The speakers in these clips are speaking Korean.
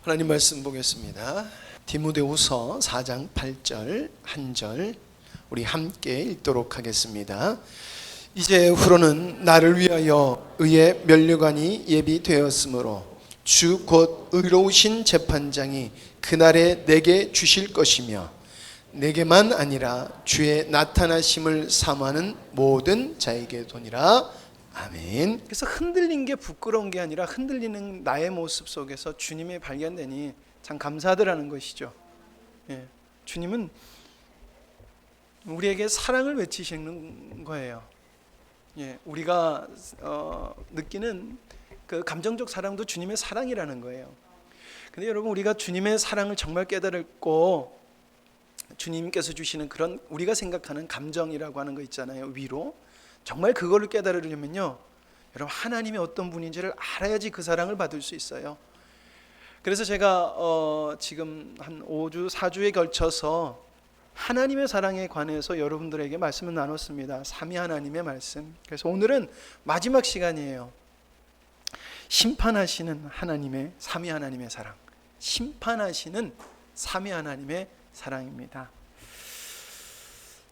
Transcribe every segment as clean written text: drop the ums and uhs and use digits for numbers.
하나님 말씀 보겠습니다. 디모데후서 4장 8절 한 절 우리 함께 읽도록 하겠습니다. 이제후로는 나를 위하여 의의 면류관이 예비되었으므로 주 곧 의로우신 재판장이 그날에 내게 주실 것이며 내게만 아니라 주의 나타나심을 사모하는 모든 자에게 도니라. 아멘. 그래서 흔들린 게 부끄러운 게 아니라 흔들리는 나의 모습 속에서 주님이 발견되니 참 감사하더라는 것이죠. 예, 주님은 우리에게 사랑을 외치시는 거예요. 예, 우리가 느끼는 그 감정적 사랑도 주님의 사랑이라는 거예요. 근데 여러분, 우리가 주님의 사랑을 정말 깨달고 주님께서 주시는 그런 우리가 생각하는 감정이라고 하는 거 있잖아요. 위로. 정말 그거를 깨달으려면요, 여러분, 하나님이 어떤 분인지를 알아야지 그 사랑을 받을 수 있어요. 그래서 제가 지금 한 5주, 4주에 걸쳐서 하나님의 사랑에 관해서 여러분들에게 말씀을 나눴습니다. 삼위 하나님의 말씀. 그래서 오늘은 마지막 시간이에요. 심판하시는 하나님의, 삼위 하나님의 사랑. 심판하시는 삼위 하나님의 사랑입니다.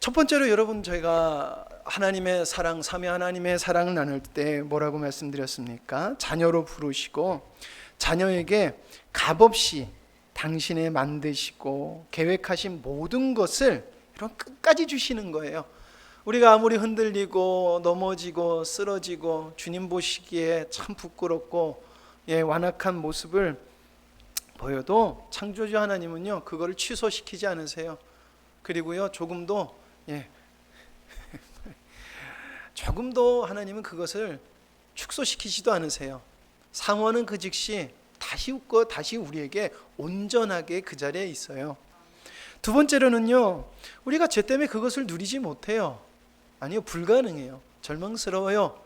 첫 번째로 여러분, 저희가 하나님의 사랑, 삼위 하나님의 사랑을 나눌 때 뭐라고 말씀드렸습니까? 자녀로 부르시고 자녀에게 값없이 당신의 만드시고 계획하신 모든 것을 이런 끝까지 주시는 거예요. 우리가 아무리 흔들리고 넘어지고 쓰러지고 주님 보시기에 참 부끄럽고 완악한 모습을 보여도 창조주 하나님은요, 그거를 취소시키지 않으세요. 그리고요, 조금도 하나님은 그것을 축소시키지도 않으세요. 상원은 그 즉시 다시 웃고 다시 우리에게 온전하게 그 자리에 있어요. 두 번째로는요, 우리가 죄 때문에 그것을 누리지 못해요. 아니요, 불가능해요. 절망스러워요.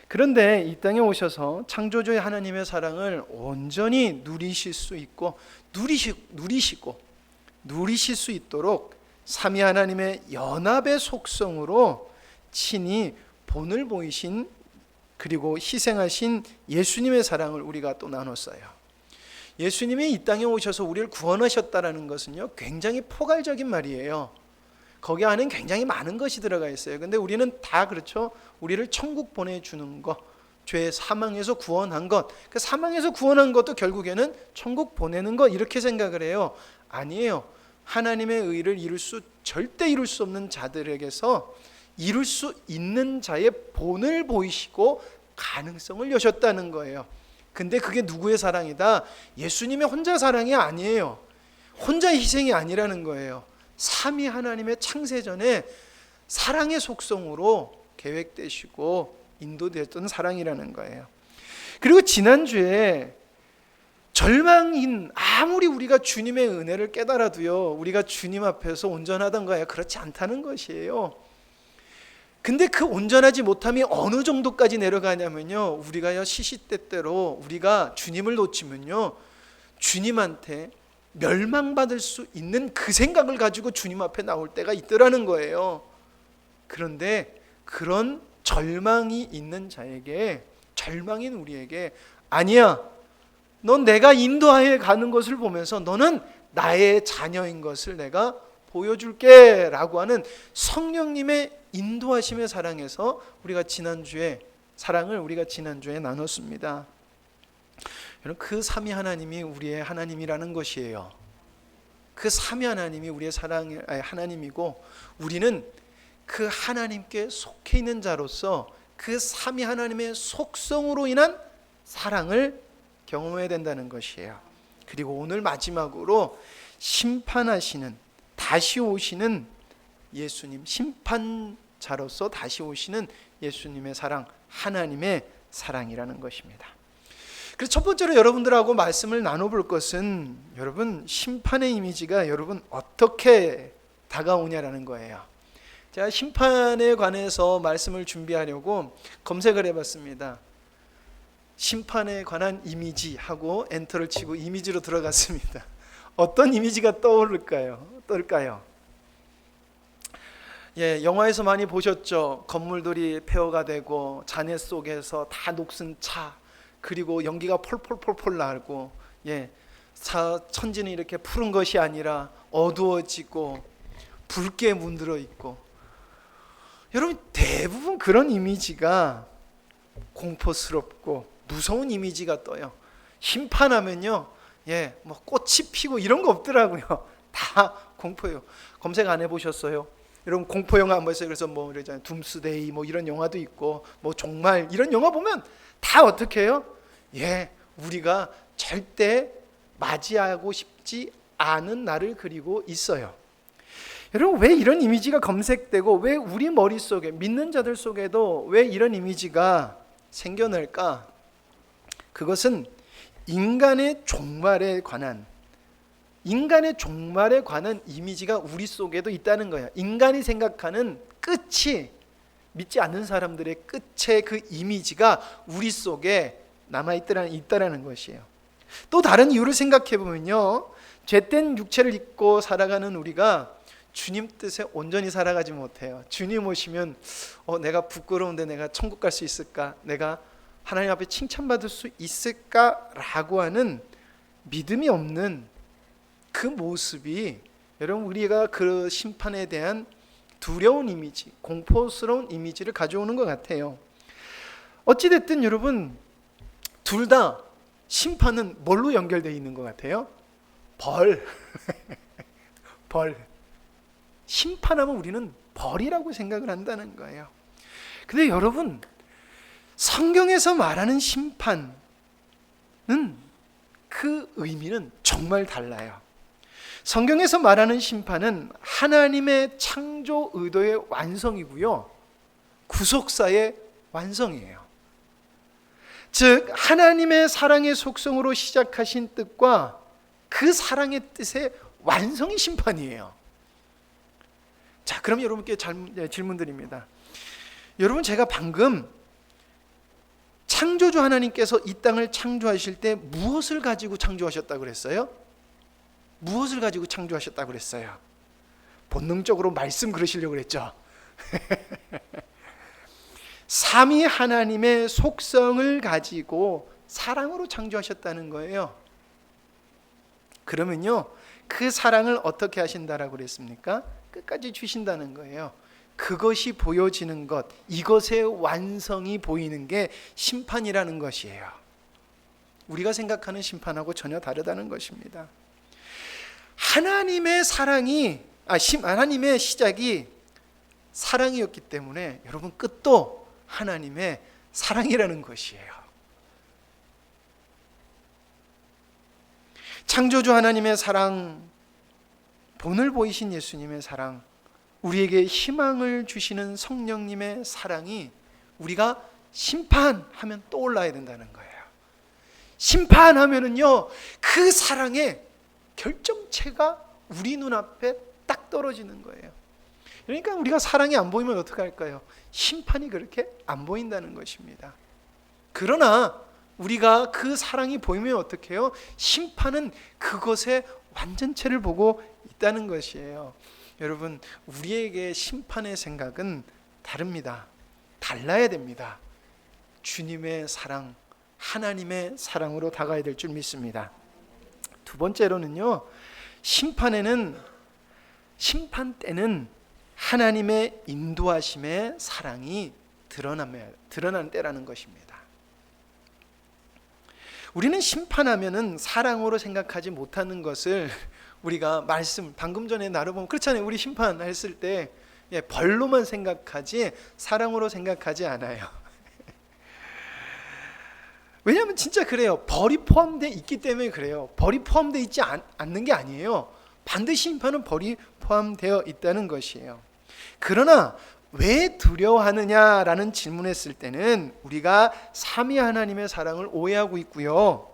그런데 이 땅에 오셔서 창조주의 하나님의 사랑을 온전히 누리실 수 있고 누리실 수 있도록 삼위 하나님의 연합의 속성으로 친히 본을 보이신 그리고 희생하신 예수님의 사랑을 우리가 또 나눴어요. 예수님이 이 땅에 오셔서 우리를 구원하셨다는 것은요, 굉장히 포괄적인 말이에요. 거기 안에는 굉장히 많은 것이 들어가 있어요. 근데 우리는 다 그렇죠. 우리를 천국 보내주는 것, 죄 사망에서 구원한 것, 그 사망에서 구원한 것도 결국에는 천국 보내는 것, 이렇게 생각을 해요. 아니에요. 하나님의 의를 절대 이룰 수 없는 자들에게서 이룰 수 있는 자의 본을 보이시고 가능성을 여셨다는 거예요. 근데 그게 누구의 사랑이다? 예수님의 혼자 사랑이 아니에요. 혼자 희생이 아니라는 거예요. 삼위 하나님의 창세전에 사랑의 속성으로 계획되시고 인도되었던 사랑이라는 거예요. 그리고 지난주에 절망인, 아무리 우리가 주님의 은혜를 깨달아도요, 우리가 주님 앞에서 온전하던가요? 그렇지 않다는 것이에요. 근데 그 온전하지 못함이 어느 정도까지 내려가냐면요, 우리가요, 시시때때로 우리가 주님을 놓치면요, 주님한테 멸망받을 수 있는 그 생각을 가지고 주님 앞에 나올 때가 있더라는 거예요. 그런데 그런 절망이 있는 자에게, 절망인 우리에게, 아니야, 넌 내가 인도하여 가는 것을 보면서 너는 나의 자녀인 것을 내가 보여줄게 라고 하는 성령님의 인도하심의 사랑에서 우리가 지난주에 나눴습니다. 여러분, 그 삼위 하나님이 우리의 하나님이라는 것이에요. 그 삼위 하나님이 우리의 하나님이고, 우리는 그 하나님께 속해 있는 자로서 그 삼위 하나님의 속성으로 인한 사랑을 경험해야 된다는 것이에요. 그리고 오늘 마지막으로 심판하시는, 다시 오시는 예수님, 심판자로서 다시 오시는 예수님의 사랑, 하나님의 사랑이라는 것입니다. 그래서 첫 번째로 여러분들하고 말씀을 나눠볼 것은, 여러분, 심판의 이미지가 여러분 어떻게 다가오냐라는 거예요. 제가 심판에 관해서 말씀을 준비하려고 검색을 해봤습니다. 심판에 관한 이미지 하고 엔터를 치고 이미지로 들어갔습니다. 어떤 이미지가 떠올까요? 영화에서 많이 보셨죠? 건물들이 폐허가 되고 잔해 속에서 다 녹슨 차, 그리고 연기가 폴폴폴폴 나고, 천지는 이렇게 푸른 것이 아니라 어두워지고 붉게 문들어 있고, 여러분 대부분 그런 이미지가 공포스럽고 무서운 이미지가 떠요. 심판하면요, 뭐 꽃이 피고 이런 거 없더라고요. 다 공포예요. 검색 안 해보셨어요? 여러분 공포 영화 한번 했어요. 그래서 뭐 이러잖아요. 둠스데이 뭐 이런 영화도 있고, 뭐 종말 이런 영화 보면 다 어떻게 해요? 우리가 절대 맞이하고 싶지 않은 날을 그리고 있어요. 여러분 왜 이런 이미지가 검색되고 왜 우리 머릿속에, 믿는 자들 속에도 왜 이런 이미지가 생겨날까? 그것은 인간의 종말에 관한 이미지가 우리 속에도 있다는 거예요. 인간이 생각하는 끝이, 믿지 않는 사람들의 끝의 그 이미지가 우리 속에 남아있다라는 것이에요. 또 다른 이유를 생각해 보면요, 죄된 육체를 입고 살아가는 우리가 주님 뜻에 온전히 살아가지 못해요. 주님 오시면 내가 부끄러운데 내가 천국 갈 수 있을까? 내가 하나님 앞에 칭찬받을 수 있을까라고 하는 믿음이 없는 그 모습이, 여러분 우리가 그 심판에 대한 두려운 이미지, 공포스러운 이미지를 가져오는 것 같아요. 어찌됐든 여러분 둘 다 심판은 뭘로 연결되어 있는 것 같아요? 벌. 심판하면 우리는 벌이라고 생각을 한다는 거예요. 근데 여러분 성경에서 말하는 심판은 그 의미는 정말 달라요. 성경에서 말하는 심판은 하나님의 창조 의도의 완성이고요, 구속사의 완성이에요. 즉 하나님의 사랑의 속성으로 시작하신 뜻과 그 사랑의 뜻의 완성이 심판이에요. 자, 그럼 여러분께 질문 드립니다. 여러분 제가 방금 창조주 하나님께서 이 땅을 창조하실 때 무엇을 가지고 창조하셨다고 그랬어요? 무엇을 가지고 창조하셨다고 그랬어요? 본능적으로 말씀 그러시려고 그랬죠. 삼위 하나님의 속성을 가지고 사랑으로 창조하셨다는 거예요. 그러면요, 그 사랑을 어떻게 하신다라고 그랬습니까? 끝까지 주신다는 거예요. 그것이 보여지는 것, 이것의 완성이 보이는 게 심판이라는 것이에요. 우리가 생각하는 심판하고 전혀 다르다는 것입니다. 하나님의 하나님의 시작이 사랑이었기 때문에 여러분 끝도 하나님의 사랑이라는 것이에요. 창조주 하나님의 사랑, 본을 보이신 예수님의 사랑, 우리에게 희망을 주시는 성령님의 사랑이 우리가 심판하면 떠올라야 된다는 거예요. 심판하면은요, 그 사랑의 결정체가 우리 눈앞에 딱 떨어지는 거예요. 그러니까 우리가 사랑이 안 보이면 어떻게 할까요? 심판이 그렇게 안 보인다는 것입니다. 그러나 우리가 그 사랑이 보이면 어떻게 해요? 심판은 그것의 완전체를 보고 있다는 것이에요. 여러분 우리에게 심판의 생각은 다릅니다. 달라야 됩니다. 주님의 사랑, 하나님의 사랑으로 다가야 될 줄 믿습니다. 두 번째로는요, 심판 때는 하나님의 인도하심의 사랑이 드러나는 때라는 것입니다. 우리는 심판하면은 사랑으로 생각하지 못하는 것을 우리가 방금 전에 나눠보면 그렇잖아요. 우리 심판했을 때 벌로만 생각하지 사랑으로 생각하지 않아요. 왜냐하면 진짜 그래요. 벌이 포함되어 있기 때문에 그래요. 벌이 포함되어 있지 않는 게 아니에요. 반드시 심판은 벌이 포함되어 있다는 것이에요. 그러나 왜 두려워하느냐라는 질문했을 때는 우리가 삼위 하나님의 사랑을 오해하고 있고요,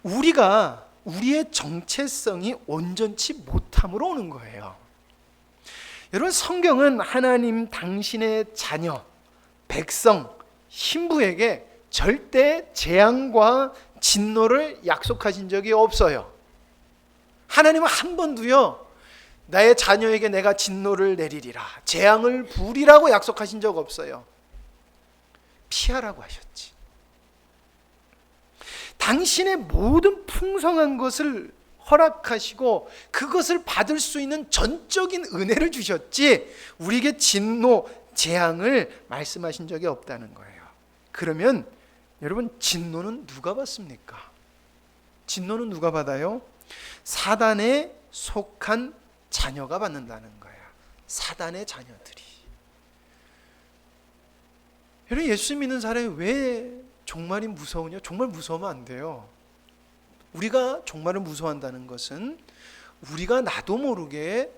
우리가 우리의 정체성이 온전치 못함으로 오는 거예요. 여러분 성경은 하나님 당신의 자녀, 백성, 신부에게 절대 재앙과 진노를 약속하신 적이 없어요. 하나님은 한 번도요, 나의 자녀에게 내가 진노를 내리리라, 재앙을 부리라고 약속하신 적 없어요. 피하라고 하셨지. 당신의 모든 풍성한 것을 허락하시고 그것을 받을 수 있는 전적인 은혜를 주셨지 우리에게 진노, 재앙을 말씀하신 적이 없다는 거예요. 그러면 여러분, 진노는 누가 받습니까? 진노는 누가 받아요? 사단에 속한 자녀가 받는다는 거예요. 사단의 자녀들이. 여러분, 예수 믿는 사람이 왜 종말이 무서우냐? 정말 무서우면 안 돼요. 우리가 종말을 무서워한다는 것은 우리가 나도 모르게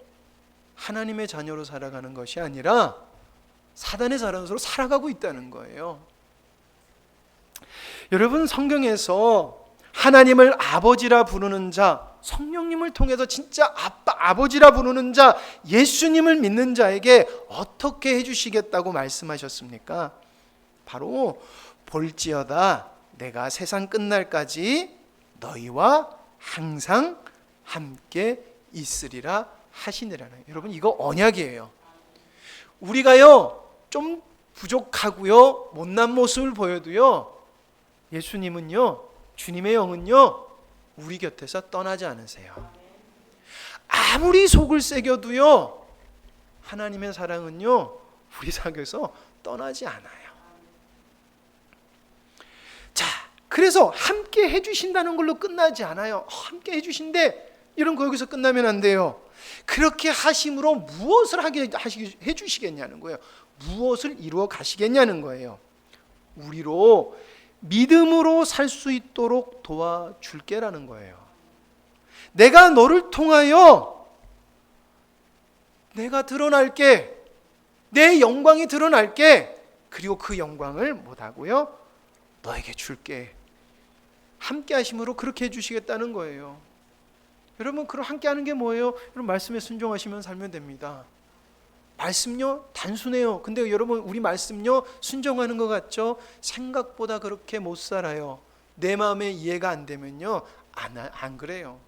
하나님의 자녀로 살아가는 것이 아니라 사단의 자녀로 살아가고 있다는 거예요. 여러분, 성경에서 하나님을 아버지라 부르는 자, 성령님을 통해서 진짜 아버지라 부르는 자, 예수님을 믿는 자에게 어떻게 해주시겠다고 말씀하셨습니까? 바로 볼지어다 내가 세상 끝날까지 너희와 항상 함께 있으리라 하시니라는. 여러분, 이거 언약이에요. 우리가요 좀 부족하고요 못난 모습을 보여도요 예수님은요, 주님의 영은요 우리 곁에서 떠나지 않으세요. 아무리 속을 새겨도요 하나님의 사랑은요 우리 사귀어서 떠나지 않아요. 자, 그래서 함께 해주신다는 걸로 끝나지 않아요. 함께 해주신데 이런 거 여기서 끝나면 안 돼요. 그렇게 하심으로 무엇을 해주시겠냐는 거예요. 무엇을 이루어 가시겠냐는 거예요. 우리로 믿음으로 살 수 있도록 도와줄게라는 거예요. 내가 너를 통하여 내가 드러날게. 내 영광이 드러날게. 그리고 그 영광을 못하고요 너에게 줄게. 함께 하심으로 그렇게 해주시겠다는 거예요. 여러분, 그럼 함께 하는 게 뭐예요? 여러분, 말씀에 순종하시면 살면 됩니다. 말씀요 단순해요. 근데 여러분, 우리 말씀요 순종하는 것 같죠? 생각보다 그렇게 못 살아요. 내 마음에 이해가 안 되면요 안 그래요.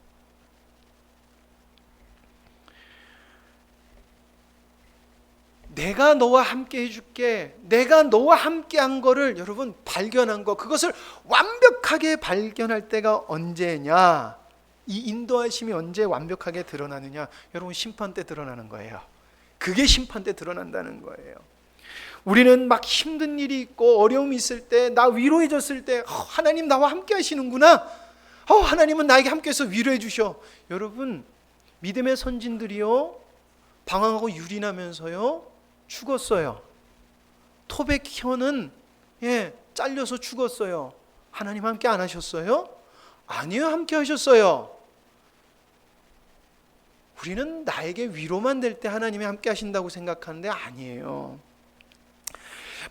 내가 너와 함께 해줄게. 내가 너와 함께 한 거를 여러분 발견한 거, 그것을 완벽하게 발견할 때가 언제냐? 이 인도하심이 언제 완벽하게 드러나느냐? 여러분, 심판 때 드러나는 거예요. 그게 심판 때 드러난다는 거예요. 우리는 막 힘든 일이 있고 어려움이 있을 때, 나 위로해줬을 때 하나님 나와 함께 하시는구나. 하나님은 나에게 함께해서 위로해 주셔. 여러분, 믿음의 선진들이요 방황하고 유린하면서요 죽었어요. 토백현은 잘려서 죽었어요. 하나님 함께 안 하셨어요? 아니요, 함께 하셨어요. 우리는 나에게 위로만 될 때 하나님이 함께 하신다고 생각하는데 아니에요.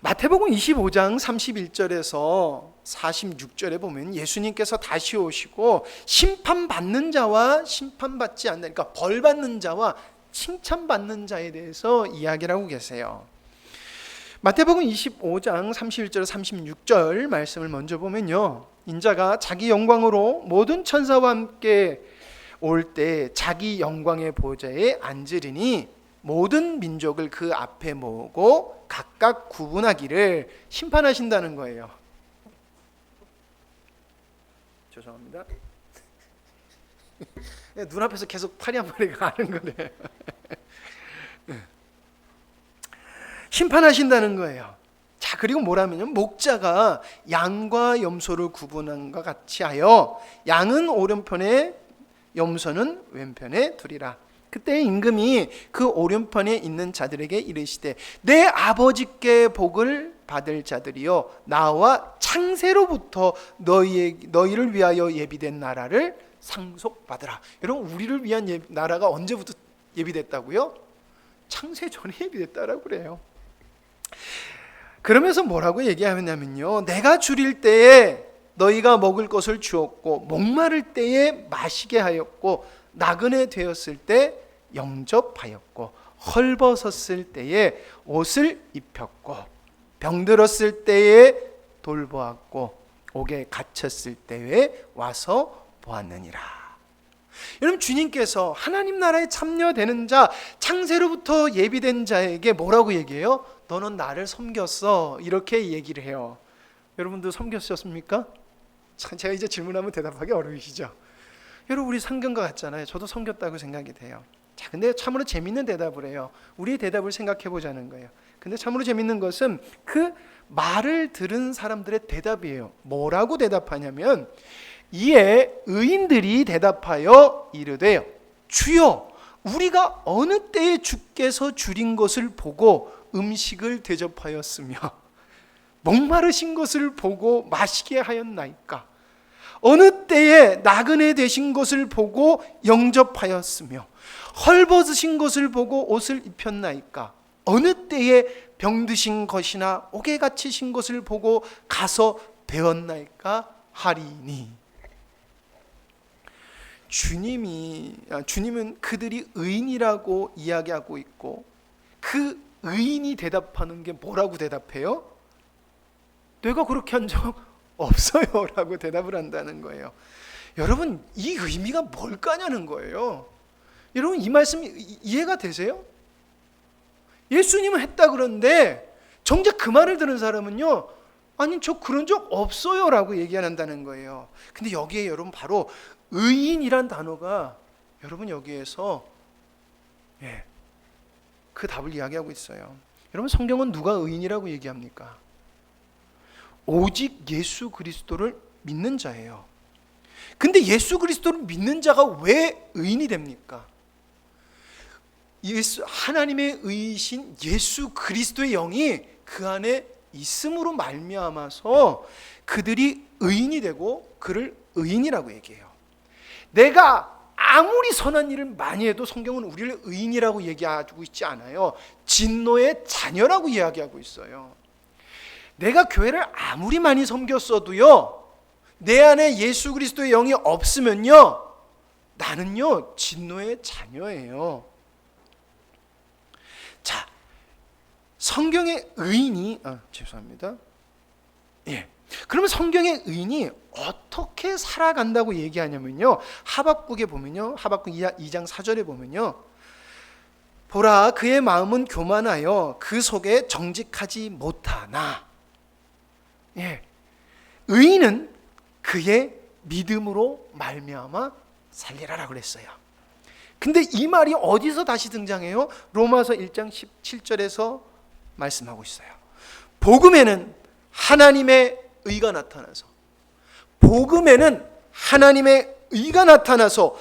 마태복음 25장 31절에서 46절에 보면 예수님께서 다시 오시고 심판받는 자와 심판받지 않는, 그러니까 벌받는 자와 칭찬받는 자에 대해서 이야기를 하고 계세요. 마태복음 25장 31절 36절 말씀을 먼저 보면요, 인자가 자기 영광으로 모든 천사와 함께 올 때 자기 영광의 보좌에 앉으리니 모든 민족을 그 앞에 모으고 각각 구분하기를 심판하신다는 거예요. 죄송합니다. 눈앞에서 계속 파리 한 마리가 가는 거네. 심판하신다는 거예요. 자, 그리고 뭐라면요, 목자가 양과 염소를 구분한 것 같이 하여 양은 오른편에 염소는 왼편에 두리라. 그때 임금이 그 오른편에 있는 자들에게 이르시되 내 아버지께 복을 받을 자들이여 나와 창세로부터 너희를 위하여 예비된 나라를 상속받으라. 여러분, 우리를 위한 나라가 언제부터 예비됐다고요? 창세 전에 예비됐다라고 그래요. 그러면서 뭐라고 얘기하냐면요, 내가 줄일 때에 너희가 먹을 것을 주었고 목마를 때에 마시게 하였고 나그네 되었을 때 영접하였고 헐벗었을 때에 옷을 입혔고 병들었을 때에 돌보았고 옥에 갇혔을 때에 와서 보았느니라. 여러분, 주님께서 하나님 나라에 참여되는 자, 창세로부터 예비된 자에게 뭐라고 얘기해요? 너는 나를 섬겼어, 이렇게 얘기를 해요. 여러분도 섬겼었습니까? 제가 이제 질문하면 대답하기 어려우시죠? 여러분 우리 성경과 같잖아요. 저도 섬겼다고 생각이 돼요. 자, 근데 참으로 재밌는 대답을 해요. 우리의 대답을 생각해 보자는 거예요. 근데 참으로 재밌는 것은 그 말을 들은 사람들의 대답이에요. 뭐라고 대답하냐면 이에 의인들이 대답하여 이르되 주여 우리가 어느 때에 주께서 줄인 것을 보고 음식을 대접하였으며 목마르신 것을 보고 마시게 하였나이까? 어느 때에 나그네 되신 것을 보고 영접하였으며 헐벗으신 것을 보고 옷을 입혔나이까? 어느 때에 병드신 것이나 옥에 갇히신 것을 보고 가서 배웠나이까? 하리니. 주님은 그들이 의인이라고 이야기하고 있고 그 의인이 대답하는 게 뭐라고 대답해요? 내가 그렇게 한 적 없어요 라고 대답을 한다는 거예요. 여러분 이 의미가 뭘까냐는 거예요. 여러분 이 말씀이 이해가 되세요? 예수님은 했다 그런데 정작 그 말을 들은 사람은요, 아니 저 그런 적 없어요 라고 얘기한다는 거예요. 근데 여기에 여러분 바로 의인이란 단어가 여러분 여기에서 그 답을 이야기하고 있어요. 여러분 성경은 누가 의인이라고 얘기합니까? 오직 예수 그리스도를 믿는 자예요. 근데 예수 그리스도를 믿는 자가 왜 의인이 됩니까? 하나님의 의이신 예수 그리스도의 영이 그 안에 있음으로 말미암아서 그들이 의인이 되고 그를 의인이라고 얘기해요. 내가 아무리 선한 일을 많이 해도 성경은 우리를 의인이라고 얘기하고 있지 않아요. 진노의 자녀라고 이야기하고 있어요. 내가 교회를 아무리 많이 섬겼어도요, 내 안에 예수 그리스도의 영이 없으면요, 나는요 진노의 자녀예요. 자, 성경의 의인이 죄송합니다. 그러면 성경의 의인이 어떻게 살아간다고 얘기하냐면요, 하박국에 보면요, 하박국 2장 4절에 보면요, 보라 그의 마음은 교만하여 그 속에 정직하지 못하나. 의인은 그의 믿음으로 말미암아 살리라라고 그랬어요. 근데 이 말이 어디서 다시 등장해요? 로마서 1장 17절에서 말씀하고 있어요. 복음에는 하나님의 의가 나타나서, 복음에는 하나님의 의가 나타나서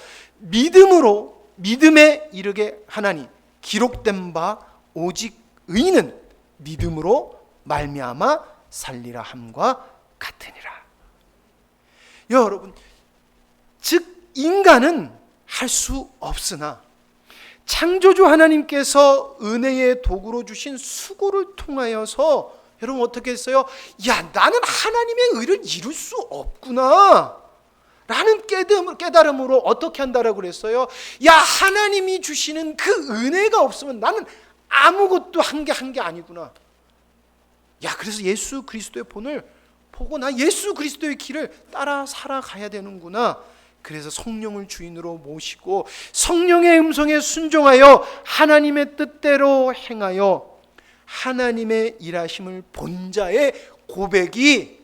믿음에 이르게 하나니 기록된 바 오직 의인은 믿음으로 말미암아 살리라 함과 같으니라. 여러분, 즉 인간은 할 수 없으나 창조주 하나님께서 은혜의 도구로 주신 수고를 통하여서 여러분 어떻게 했어요? 야, 나는 하나님의 의를 이룰 수 없구나 라는 깨달음으로 어떻게 한다라고 그랬어요? 야, 하나님이 주시는 그 은혜가 없으면 나는 아무것도 한 게 아니구나. 야, 그래서 예수 그리스도의 본을 보고 나 예수 그리스도의 길을 따라 살아가야 되는구나. 그래서 성령을 주인으로 모시고 성령의 음성에 순종하여 하나님의 뜻대로 행하여 하나님의 일하심을 본 자의 고백이,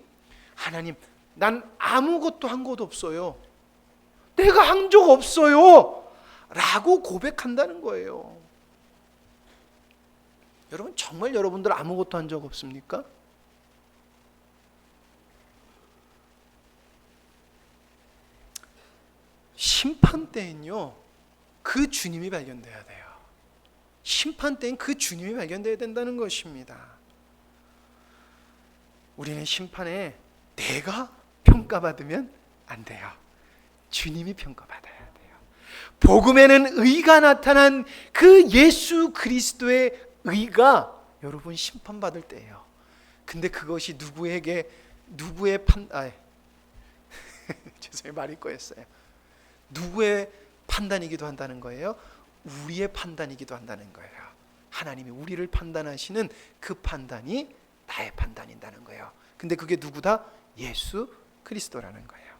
하나님 난 아무것도 한 것 없어요, 내가 한 적 없어요 라고 고백한다는 거예요. 여러분 정말 여러분들 아무것도 한 적 없습니까? 심판 때엔요 그 주님이 발견돼야 돼요. 심판 때엔 그 주님이 발견돼야 된다는 것입니다. 우리는 심판에 내가 평가받으면 안 돼요. 주님이 평가받아야 돼요. 복음에는 의가 나타난 그 예수 그리스도의 의가 여러분 심판받을 때예요. 근데 그것이 누구의 죄송해요, 말이 꼬였어요. 누구의 판단이기도 한다는 거예요? 우리의 판단이기도 한다는 거예요. 하나님이 우리를 판단하시는 그 판단이 나의 판단이라는 거예요. 근데 그게 누구다? 예수 그리스도라는 거예요.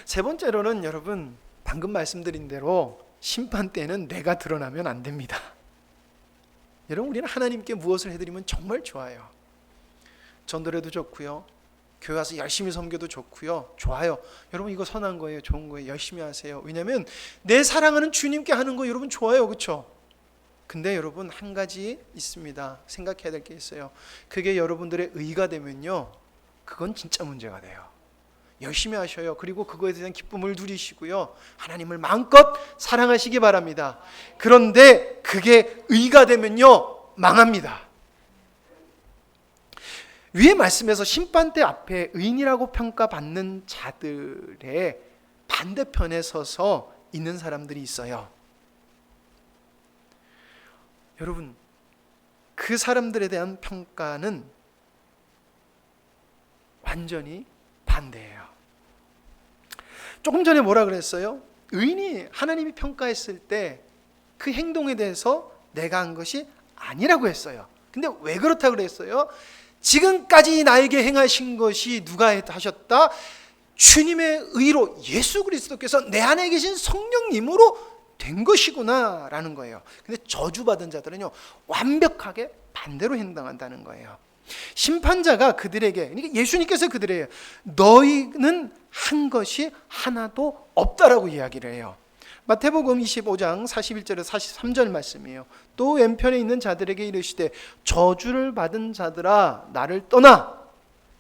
세 번째로는 여러분 방금 말씀드린 대로 심판 때는 내가 드러나면 안 됩니다. 여러분 우리는 하나님께 무엇을 해드리면 정말 좋아요. 전도해도 좋고요, 교회 와서 열심히 섬겨도 좋고요. 좋아요. 여러분 이거 선한 거예요. 좋은 거예요. 열심히 하세요. 왜냐하면 내 사랑하는 주님께 하는 거 여러분 좋아요. 그렇죠? 근데 여러분 한 가지 있습니다. 생각해야 될 게 있어요. 그게 여러분들의 의가 되면요, 그건 진짜 문제가 돼요. 열심히 하셔요. 그리고 그거에 대한 기쁨을 누리시고요, 하나님을 마음껏 사랑하시기 바랍니다. 그런데 그게 의가 되면요, 망합니다. 위의 말씀에서 심판대 앞에 의인이라고 평가받는 자들의 반대편에 서서 있는 사람들이 있어요. 여러분, 그 사람들에 대한 평가는 완전히 반대예요. 조금 전에 뭐라 그랬어요? 의인이 하나님이 평가했을 때 그 행동에 대해서 내가 한 것이 아니라고 했어요. 근데 왜 그렇다고 그랬어요? 지금까지 나에게 행하신 것이 누가 하셨다? 주님의 의로 예수 그리스도께서 내 안에 계신 성령님으로 된 것이구나 라는 거예요. 근데 저주받은 자들은요, 완벽하게 반대로 행동한다는 거예요. 심판자가 그들에게, 그러니까 예수님께서 그들에게 너희는 한 것이 하나도 없다라고 이야기를 해요. 마태복음 25장 41절에서 43절 말씀이에요. 또 왼편에 있는 자들에게 이르시되 저주를 받은 자들아 나를 떠나.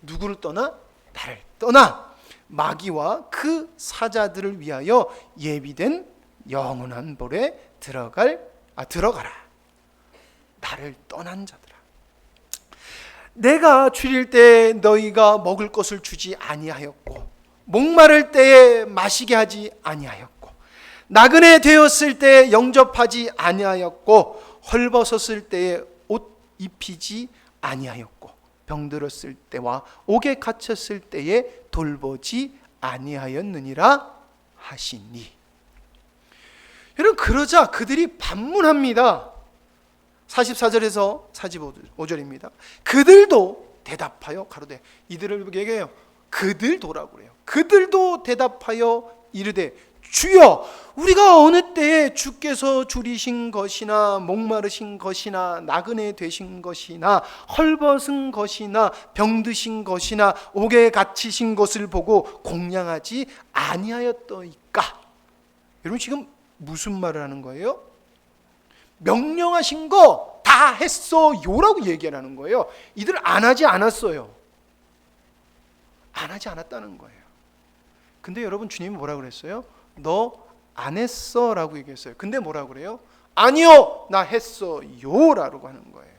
누구를 떠나? 나를 떠나. 마귀와 그 사자들을 위하여 예비된 영원한 볼에 들어가라. 나를 떠난 자들아. 내가 줄일 때 너희가 먹을 것을 주지 아니하였고, 목마를 때에 마시게 하지 아니하였고, 나그네 되었을 때에 영접하지 아니하였고, 헐벗었을 때에 옷 입히지 아니하였고, 병들었을 때와 옥에 갇혔을 때에 돌보지 아니하였느니라 하시니. 여러분, 그러자 그들이 반문합니다. 44절에서 45절입니다. 그들도 대답하여 가로되, 이들을 얘기해요. 그들도라고 그래요. 그들도 대답하여 이르되 주여, 우리가 어느 때에 주께서 줄이신 것이나 목마르신 것이나 나그네 되신 것이나 헐벗은 것이나 병드신 것이나 옥에 갇히신 것을 보고 공양하지 아니하였더이까. 여러분, 지금 무슨 말을 하는 거예요? 명령하신 거 다 했어요라고 얘기하는 거예요. 이들 안 하지 않았어요. 안 하지 않았다는 거예요. 근데 여러분, 주님이 뭐라고 그랬어요? 너 안 했어 라고 얘기했어요. 근데 뭐라고 그래요? 아니요, 나 했어요 라고 하는 거예요.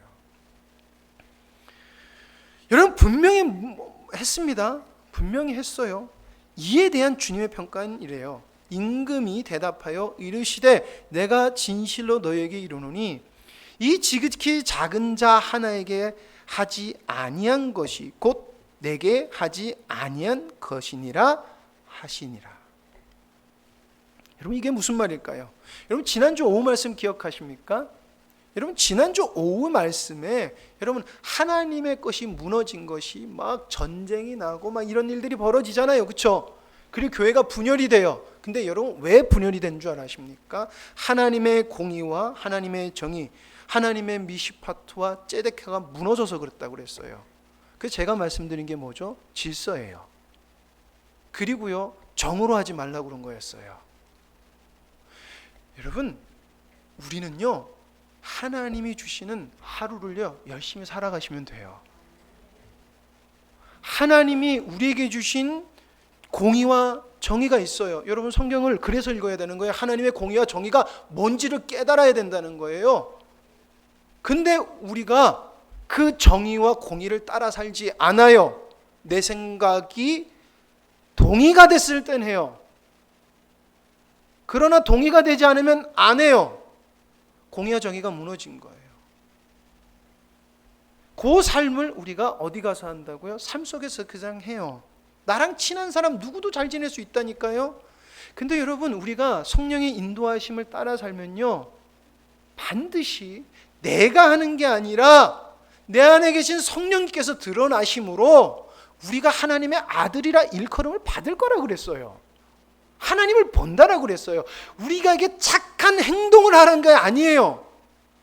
여러분, 분명히 했습니다. 분명히 했어요. 이에 대한 주님의 평가는 이래요. 임금이 대답하여 이르시되 내가 진실로 너에게 이르노니 이 지극히 작은 자 하나에게 하지 아니한 것이 곧 내게 하지 아니한 것이니라 하시니라. 여러분, 이게 무슨 말일까요? 여러분, 지난주 오후 말씀 기억하십니까? 여러분, 지난주 오후 말씀에 여러분, 하나님의 것이 무너진 것이 막 전쟁이 나고 막 이런 일들이 벌어지잖아요. 그렇죠? 그리고 교회가 분열이 돼요. 근데 여러분, 왜 분열이 된 줄 아십니까? 하나님의 공의와 하나님의 정의, 하나님의 미시파트와 ጼ데케가 무너져서 그랬다고 그랬어요. 그래서 제가 말씀드린 게 뭐죠? 질서예요. 그리고요, 정으로 하지 말라고 그런 거였어요. 여러분, 우리는요, 하나님이 주시는 하루를요, 열심히 살아가시면 돼요. 하나님이 우리에게 주신 공의와 정의가 있어요. 여러분, 성경을 그래서 읽어야 되는 거예요. 하나님의 공의와 정의가 뭔지를 깨달아야 된다는 거예요. 근데 우리가 그 정의와 공의를 따라 살지 않아요. 내 생각이 동의가 됐을 땐 해요. 그러나 동의가 되지 않으면 안 해요. 공의와 정의가 무너진 거예요. 그 삶을 우리가 어디 가서 한다고요? 삶 속에서 그냥 해요. 나랑 친한 사람 누구도 잘 지낼 수 있다니까요. 근데 여러분, 우리가 성령의 인도하심을 따라 살면요, 반드시 내가 하는 게 아니라 내 안에 계신 성령님께서 드러나심으로 우리가 하나님의 아들이라 일컬음을 받을 거라고 그랬어요. 하나님을 본다라고 그랬어요. 우리가 이게 착한 행동을 하라는 게 아니에요.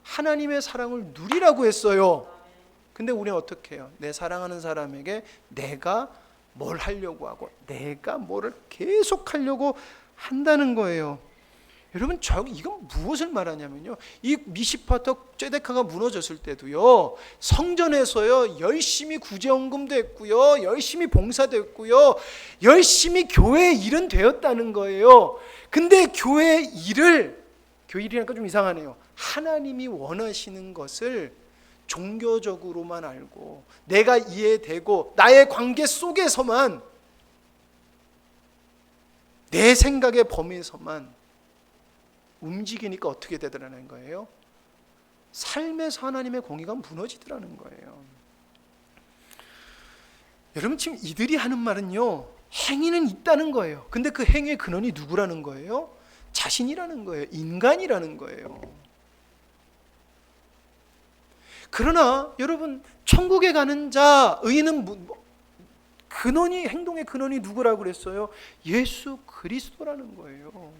하나님의 사랑을 누리라고 했어요. 근데 우리는 어떻게 해요? 내 사랑하는 사람에게 내가 뭘 하려고 하고 내가 뭐를 계속 하려고 한다는 거예요. 여러분, 이건 무엇을 말하냐면요, 이 미시파터 ጼ데카가 무너졌을 때도요, 성전에서요 열심히 구제헌금도 했고요, 열심히 봉사도 했고요, 열심히 교회 일은 되었다는 거예요. 근데 교회 일이니까 좀 이상하네요. 하나님이 원하시는 것을 종교적으로만 알고 내가 이해되고 나의 관계 속에서만, 내 생각의 범위에서만 움직이니까 어떻게 되더라는 거예요? 삶에서 하나님의 공의가 무너지더라는 거예요. 여러분, 지금 이들이 하는 말은요, 행위는 있다는 거예요. 근데 그 행위의 근원이 누구라는 거예요? 자신이라는 거예요. 인간이라는 거예요. 그러나 여러분, 천국에 가는 자, 의인은 행동의 근원이 누구라고 그랬어요? 예수 그리스도라는 거예요.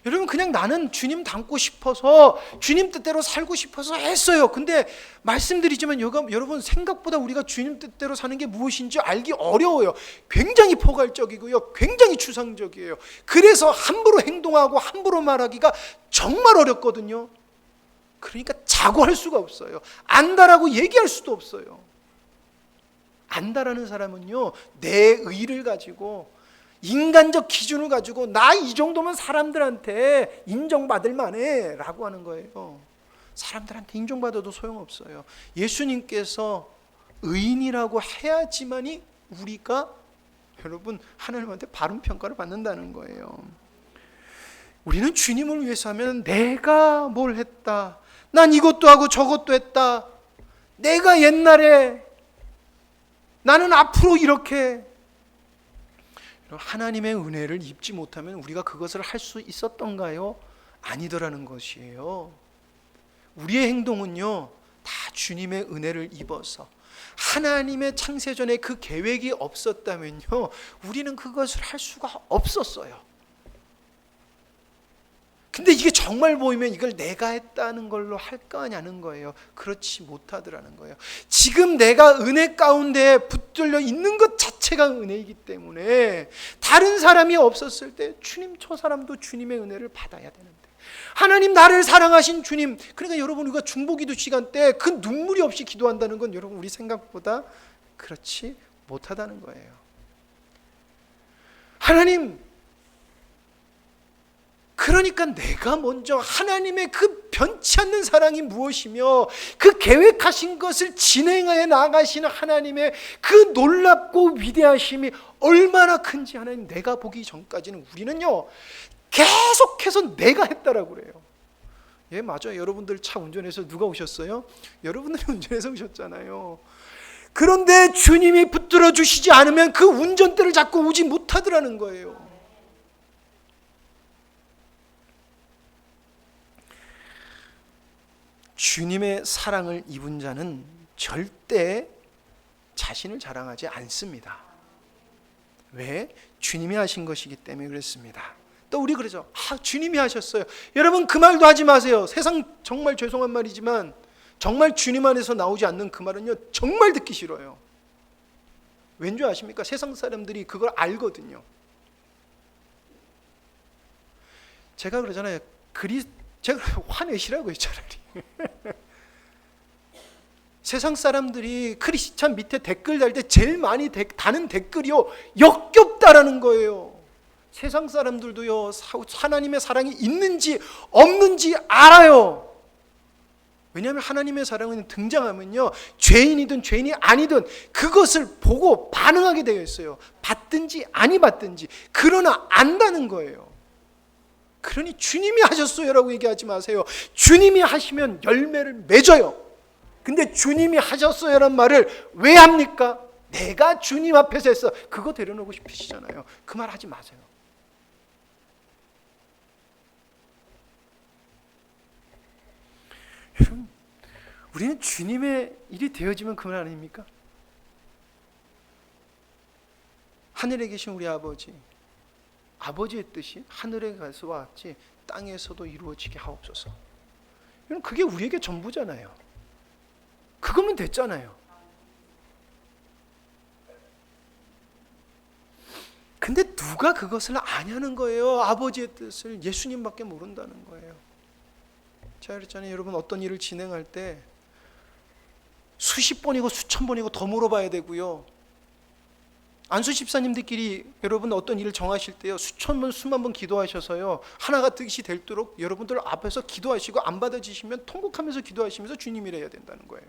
여러분, 그냥 나는 주님 닮고 싶어서 주님 뜻대로 살고 싶어서 했어요. 근데 말씀드리지만 여러분, 생각보다 우리가 주님 뜻대로 사는 게 무엇인지 알기 어려워요. 굉장히 포괄적이고요, 굉장히 추상적이에요. 그래서 함부로 행동하고 함부로 말하기가 정말 어렵거든요. 그러니까 자고할 수가 없어요. 안다라고 얘기할 수도 없어요. 안다라는 사람은요, 내 의를 가지고, 인간적 기준을 가지고 나 이 정도면 사람들한테 인정받을 만해 라고 하는 거예요. 사람들한테 인정받아도 소용없어요. 예수님께서 의인이라고 해야지만이 우리가, 여러분, 하나님한테 바른 평가를 받는다는 거예요. 우리는 주님을 위해서 하면 내가 뭘 했다, 난 이것도 하고 저것도 했다, 내가 옛날에, 나는 앞으로 이렇게, 하나님의 은혜를 입지 못하면 우리가 그것을 할 수 있었던가요? 아니더라는 것이에요. 우리의 행동은요, 다 주님의 은혜를 입어서, 하나님의 창세전에 그 계획이 없었다면요, 우리는 그것을 할 수가 없었어요. 근데 이게 정말 보이면 이걸 내가 했다는 걸로 할 거냐는 거예요. 그렇지 못하더라는 거예요. 지금 내가 은혜 가운데 붙들려 있는 것 자체가 은혜이기 때문에 다른 사람이 없었을 때 저 사람도 주님의 은혜를 받아야 되는데, 하나님 나를 사랑하신 주님, 그러니까 여러분, 우리가 중보기도 시간 때 그 눈물이 없이 기도한다는 건 여러분, 우리 생각보다 그렇지 못하다는 거예요. 하나님, 그러니까 내가 먼저 하나님의 그 변치 않는 사랑이 무엇이며 그 계획하신 것을 진행하여 나가시는 하나님의 그 놀랍고 위대하심이 얼마나 큰지 하나님, 내가 보기 전까지는 우리는요, 계속해서 내가 했다라고 그래요. 예, 맞아요. 여러분들 차 운전해서 누가 오셨어요? 여러분들이 운전해서 오셨잖아요. 그런데 주님이 붙들어 주시지 않으면 그 운전대를 잡고 오지 못하더라는 거예요. 주님의 사랑을 입은 자는 절대 자신을 자랑하지 않습니다. 왜? 주님이 하신 것이기 때문에 그렇습니다. 또 우리 그러죠. 주님이 하셨어요. 여러분, 그 말도 하지 마세요. 세상, 정말 죄송한 말이지만 정말 주님 안에서 나오지 않는 그 말은요, 정말 듣기 싫어요. 왠지 아십니까? 세상 사람들이 그걸 알거든요. 제가 그러잖아요. 제가 화내시라고요, 차라리. 세상 사람들이 크리스찬 밑에 댓글 달 때 제일 많이 다는 댓글이요, 역겹다라는 거예요. 세상 사람들도요, 하나님의 사랑이 있는지 없는지 알아요. 왜냐하면 하나님의 사랑은 등장하면요, 죄인이든 죄인이 아니든 그것을 보고 반응하게 되어 있어요. 받든지 아니 받든지. 그러나 안다는 거예요. 그러니 주님이 하셨어요 라고 얘기하지 마세요. 주님이 하시면 열매를 맺어요. 근데 주님이 하셨어요 라는 말을 왜 합니까? 내가 주님 앞에서 했어, 그거 데려놓고 싶으시잖아요. 그 말 하지 마세요. 여러분, 우리는 주님의 일이 되어지면 그만 아닙니까? 하늘에 계신 우리 아버지의 뜻이 하늘에 가서 왔지 땅에서도 이루어지게 하옵소서. 그게 우리에게 전부잖아요. 그거면 됐잖아요. 근데 누가 그것을 아냐는 거예요. 아버지의 뜻을 예수님밖에 모른다는 거예요. 제가 그랬잖아요. 여러분, 어떤 일을 진행할 때 수십 번이고 수천 번이고 더 물어봐야 되고요. 안수 집사님들끼리 여러분 어떤 일을 정하실 때요, 수천 번 수만 번 기도하셔서요, 하나가 뜻이 되도록 여러분들 앞에서 기도하시고 안 받아지시면 통곡하면서 기도하시면서 주님이라 해야 된다는 거예요.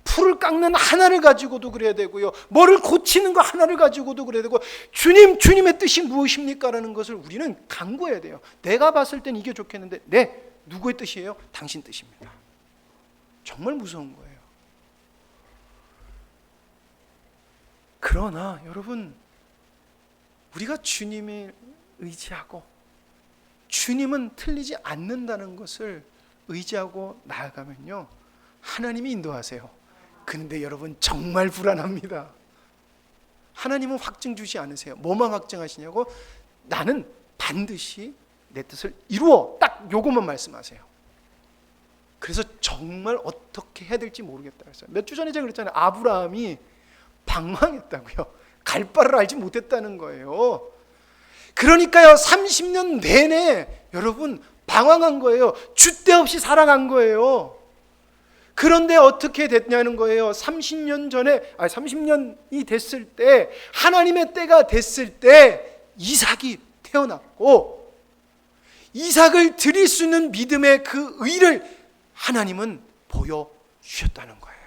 풀을 깎는 하나를 가지고도 그래야 되고요, 뭐를 고치는 거 하나를 가지고도 그래야 되고, 주님의 뜻이 무엇입니까? 라는 것을 우리는 간구해야 돼요. 내가 봤을 땐 이게 좋겠는데, 네, 누구의 뜻이에요? 당신 뜻입니다. 정말 무서운 거예요. 그러나 여러분, 우리가 주님을 의지하고 주님은 틀리지 않는다는 것을 의지하고 나아가면요, 하나님이 인도하세요. 근데 여러분, 정말 불안합니다. 하나님은 확증 주지 않으세요. 뭐만 확증하시냐고? 나는 반드시 내 뜻을 이루어, 딱 요것만 말씀하세요. 그래서 정말 어떻게 해야 될지 모르겠다 그랬어요. 몇 주 전에 제가 그랬잖아요. 아브라함이 방황했다고요. 갈 바를 알지 못했다는 거예요. 그러니까요, 30년 내내 여러분 방황한 거예요. 줏대 없이 살아간 거예요. 그런데 어떻게 됐냐는 거예요. 30년이 됐을 때, 하나님의 때가 됐을 때 이삭이 태어났고, 이삭을 드릴 수 있는 믿음의 그 의를 하나님은 보여주셨다는 거예요.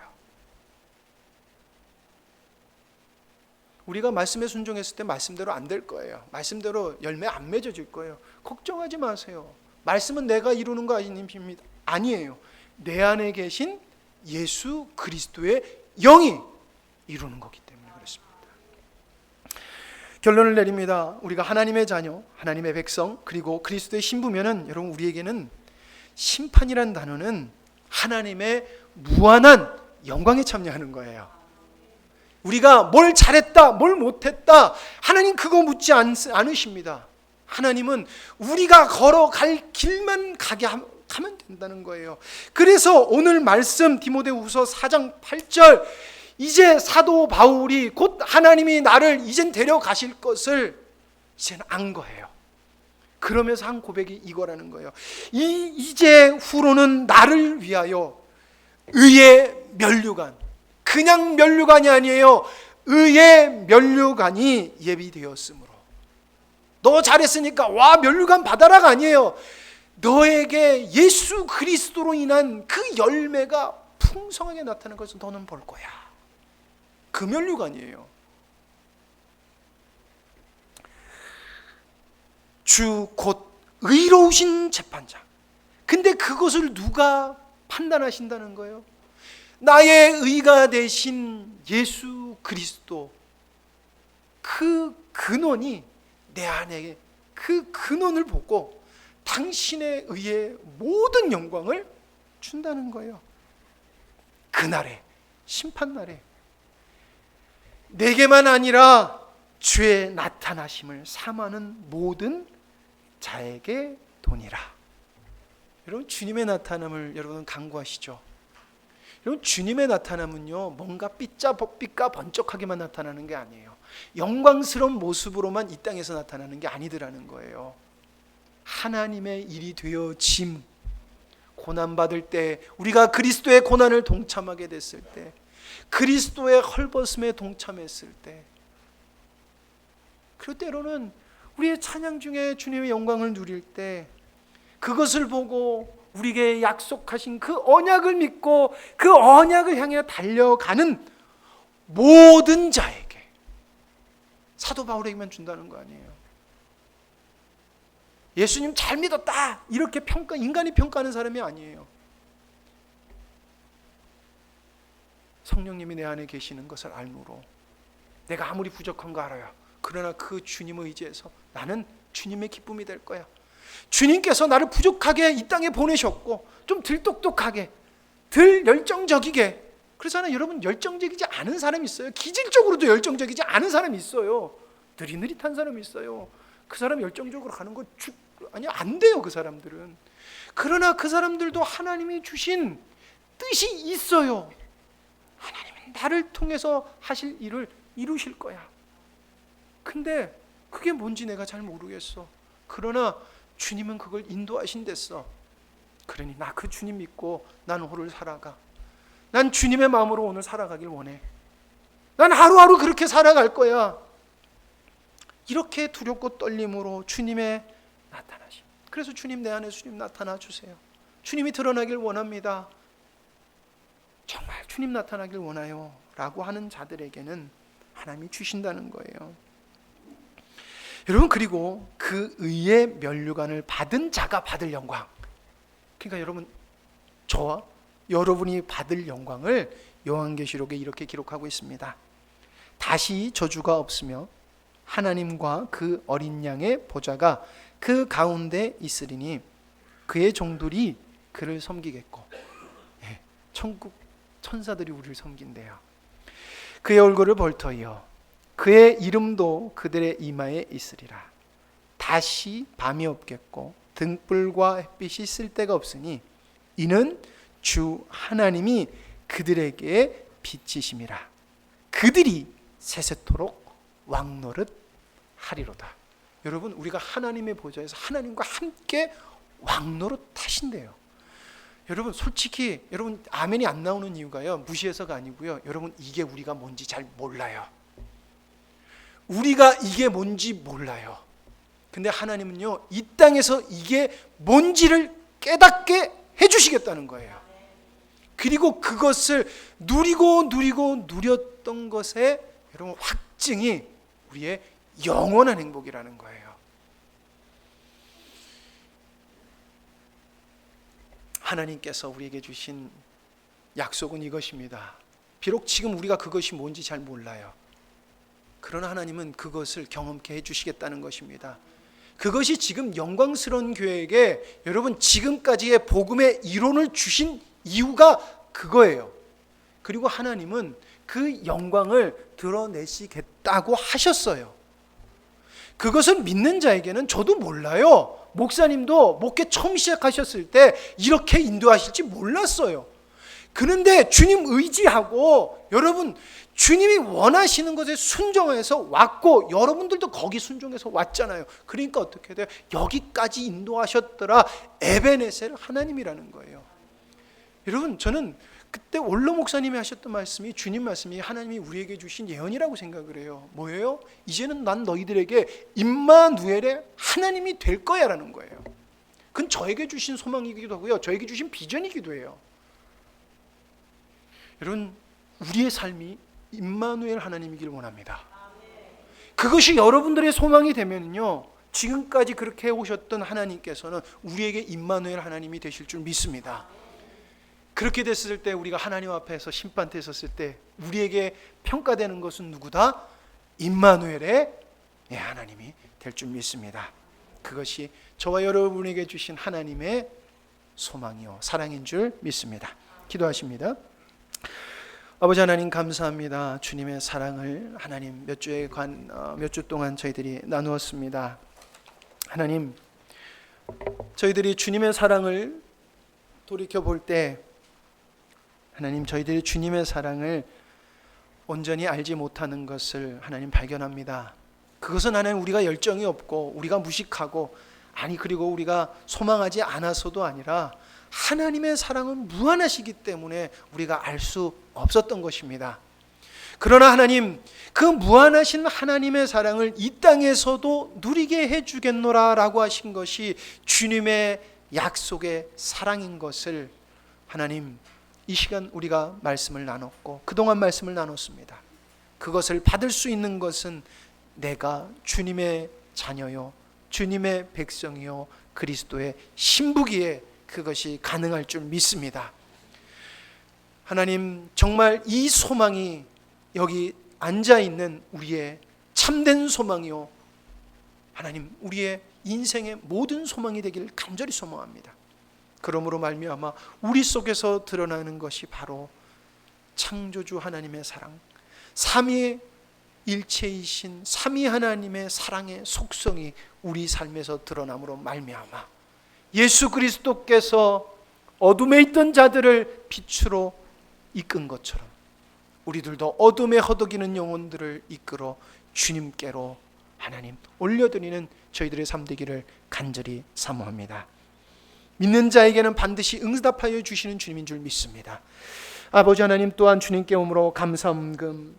우리가 말씀에 순종했을 때 말씀대로 안 될 거예요. 말씀대로 열매 안 맺어질 거예요. 걱정하지 마세요. 말씀은 내가 이루는 거 아닙니다. 아니에요. 내 안에 계신 예수 그리스도의 영이 이루는 거기 때문에 그렇습니다. 결론을 내립니다. 우리가 하나님의 자녀, 하나님의 백성, 그리고 그리스도의 신부면은, 여러분, 우리에게는 심판이라는 단어는 하나님의 무한한 영광에 참여하는 거예요. 우리가 뭘 잘했다, 뭘 못했다, 하나님 그거 묻지 않으십니다. 하나님은 우리가 걸어갈 길만 가면 된다는 거예요. 그래서 오늘 말씀 디모데후서 4장 8절, 이제 사도 바울이 곧 하나님이 나를 이젠 데려가실 것을 이제는 안 거예요. 그러면서 한 고백이 이거라는 거예요. 이제 후로는 나를 위하여 의의 면류관, 그냥 면류관이 아니에요. 의의 면류관이 예비되었으므로. 너 잘했으니까 와 면류관 받아라가 아니에요. 너에게 예수 그리스도로 인한 그 열매가 풍성하게 나타나는 것을 너는 볼 거야. 그 면류관이에요. 주 곧 의로우신 재판장. 근데 그것을 누가 판단하신다는 거예요? 나의 의가 되신 예수 그리스도, 그 근원이 내 안에, 그 근원을 보고 당신의 의의 모든 영광을 준다는 거예요. 그날에, 심판날에 내게만 아니라 주의 나타나심을 삼하는 모든 자에게 도니라. 여러분, 주님의 나타남을 여러분 간구하시죠? 여러분, 주님의 나타남은요, 뭔가 빛과 번쩍하게만 나타나는 게 아니에요. 영광스러운 모습으로만 이 땅에서 나타나는 게 아니더라는 거예요. 하나님의 일이 되어짐, 고난받을 때, 우리가 그리스도의 고난을 동참하게 됐을 때, 그리스도의 헐벗음에 동참했을 때, 그리고 때로는 우리의 찬양 중에 주님의 영광을 누릴 때, 그것을 보고 우리에게 약속하신 그 언약을 믿고 그 언약을 향해 달려가는 모든 자에게, 사도 바울에게만 준다는 거 아니에요. 예수님 잘 믿었다 이렇게 인간이 평가하는 사람이 아니에요. 성령님이 내 안에 계시는 것을 알므로 내가 아무리 부족한 거 알아요. 그러나 그 주님을 의지해서 나는 주님의 기쁨이 될 거야. 주님께서 나를 부족하게 이 땅에 보내셨고, 좀 덜 똑똑하게, 덜 열정적이게. 그렇잖아요. 여러분, 열정적이지 않은 사람이 있어요. 기질적으로도 열정적이지 않은 사람이 있어요. 느릿느릿한 사람이 있어요. 그 사람 열정적으로 가는 거 안 돼요, 그 사람들은. 그러나 그 사람들도 하나님이 주신 뜻이 있어요. 하나님은 나를 통해서 하실 일을 이루실 거야. 근데 그게 뭔지 내가 잘 모르겠어. 그러나 주님은 그걸 인도하신댔어. 그러니 나 그 주님 믿고 난 오늘 살아가. 난 주님의 마음으로 오늘 살아가길 원해. 난 하루하루 그렇게 살아갈 거야. 이렇게 두렵고 떨림으로 주님의 나타나심. 그래서 주님, 내 안에 주님 나타나 주세요. 주님이 드러나길 원합니다. 정말 주님 나타나길 원해요 라고 하는 자들에게는 하나님이 주신다는 거예요. 여러분, 그리고 그 의의 면류관을 받은 자가 받을 영광. 그러니까 여러분, 저와 여러분이 받을 영광을 요한계시록에 이렇게 기록하고 있습니다. 다시 저주가 없으며 하나님과 그 어린 양의 보좌가 그 가운데 있으리니 그의 종들이 그를 섬기겠고, 천국 천사들이 우리를 섬긴대요. 그의 얼굴을 벌터이어 그의 이름도 그들의 이마에 있으리라. 다시 밤이 없겠고 등불과 햇빛이 쓸 데가 없으니 이는 주 하나님이 그들에게 빛이심이라. 그들이 세세토록 왕노릇 하리로다. 여러분, 우리가 하나님의 보좌에서 하나님과 함께 왕노릇 하신대요. 여러분, 솔직히 여러분 아멘이 안 나오는 이유가요, 무시해서가 아니고요, 여러분 이게 우리가 뭔지 잘 몰라요. 우리가 이게 뭔지 몰라요. 근데 하나님은요, 이 땅에서 이게 뭔지를 깨닫게 해주시겠다는 거예요. 그리고 그것을 누리고 누렸던 것에 여러분 확증이 우리의 영원한 행복이라는 거예요. 하나님께서 우리에게 주신 약속은 이것입니다. 비록 지금 우리가 그것이 뭔지 잘 몰라요. 그러나 하나님은 그것을 경험케 해주시겠다는 것입니다. 그것이 지금 영광스러운 교회에게 여러분 지금까지의 복음의 이론을 주신 이유가 그거예요. 그리고 하나님은 그 영광을 드러내시겠다고 하셨어요. 그것을 믿는 자에게는, 저도 몰라요. 목사님도 목회 처음 시작하셨을 때 이렇게 인도하실지 몰랐어요. 그런데 주님 의지하고 여러분 주님이 원하시는 것에 순종해서 왔고, 여러분들도 거기 순종해서 왔잖아요. 그러니까 어떻게 돼요? 여기까지 인도하셨더라. 에베네셀 하나님이라는 거예요. 여러분, 저는 그때 원로 목사님이 하셨던 말씀이, 주님 말씀이 하나님이 우리에게 주신 예언이라고 생각을 해요. 뭐예요? 이제는 난 너희들에게 임마누엘의 하나님이 될 거야 라는 거예요. 그건 저에게 주신 소망이기도 하고요, 저에게 주신 비전이기도 해요. 여러분, 우리의 삶이 임마누엘 하나님이길 원합니다. 그것이 여러분들의 소망이 되면요, 지금까지 그렇게 해오셨던 하나님께서는 우리에게 임마누엘 하나님이 되실 줄 믿습니다. 그렇게 됐을 때 우리가 하나님 앞에서 심판대에 섰을 때 우리에게 평가되는 것은 누구다? 임마누엘의 하나님이 될 줄 믿습니다. 그것이 저와 여러분에게 주신 하나님의 소망이요 사랑인 줄 믿습니다. 기도하십니다. 아버지 하나님, 감사합니다. 주님의 사랑을 하나님 몇 주 동안 저희들이 나누었습니다. 하나님, 저희들이 주님의 사랑을 돌이켜 볼 때 하나님, 저희들이 주님의 사랑을 온전히 알지 못하는 것을 하나님 발견합니다. 그것은 하나님 우리가 열정이 없고 우리가 무식하고, 아니 그리고 우리가 소망하지 않아서도 아니라 하나님의 사랑은 무한하시기 때문에 우리가 알 수 없었던 것입니다. 그러나 하나님, 그 무한하신 하나님의 사랑을 이 땅에서도 누리게 해주겠노라 라고 하신 것이 주님의 약속의 사랑인 것을 하나님, 이 시간 우리가 말씀을 나눴고 그동안 말씀을 나눴습니다. 그것을 받을 수 있는 것은 내가 주님의 자녀요, 주님의 백성이요, 그리스도의 신부기에 그것이 가능할 줄 믿습니다. 하나님, 정말 이 소망이 여기 앉아있는 우리의 참된 소망이요, 하나님 우리의 인생의 모든 소망이 되기를 간절히 소망합니다. 그러므로 말미암아 우리 속에서 드러나는 것이 바로 창조주 하나님의 사랑, 삼위일체이신 삼위 하나님의 사랑의 속성이 우리 삶에서 드러남으로 말미암아 예수 그리스도께서 어둠에 있던 자들을 빛으로 이끈 것처럼 우리들도 어둠에 허덕이는 영혼들을 이끌어 주님께로 하나님 올려드리는 저희들의 삶 되기를 간절히 사모합니다. 믿는 자에게는 반드시 응답하여 주시는 주님인 줄 믿습니다. 아버지 하나님, 또한 주님께 오므로 감사음금,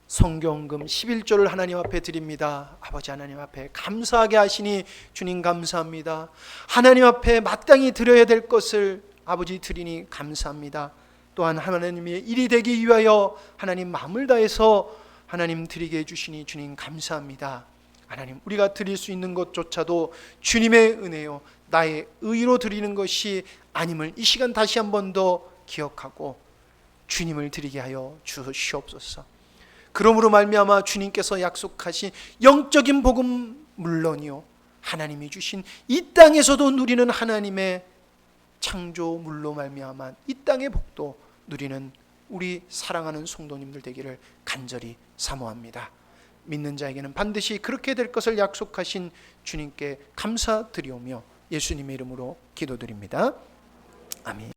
성경금 11조를 하나님 앞에 드립니다. 아버지 하나님 앞에 감사하게 하시니 주님 감사합니다. 하나님 앞에 마땅히 드려야 될 것을 아버지 드리니 감사합니다. 또한 하나님의 일이 되기 위하여 하나님 마음을 다해서 하나님 드리게 해주시니 주님 감사합니다. 하나님, 우리가 드릴 수 있는 것조차도 주님의 은혜요, 나의 의로 드리는 것이 아님을 이 시간 다시 한 번 더 기억하고 주님을 드리게 하여 주시옵소서. 그러므로 말미암아 주님께서 약속하신 영적인 복음 물론이요, 하나님이 주신 이 땅에서도 누리는 하나님의 창조물로 말미암아 이 땅의 복도 누리는 우리 사랑하는 성도님들 되기를 간절히 사모합니다. 믿는 자에게는 반드시 그렇게 될 것을 약속하신 주님께 감사드리오며 예수님의 이름으로 기도드립니다. 아멘.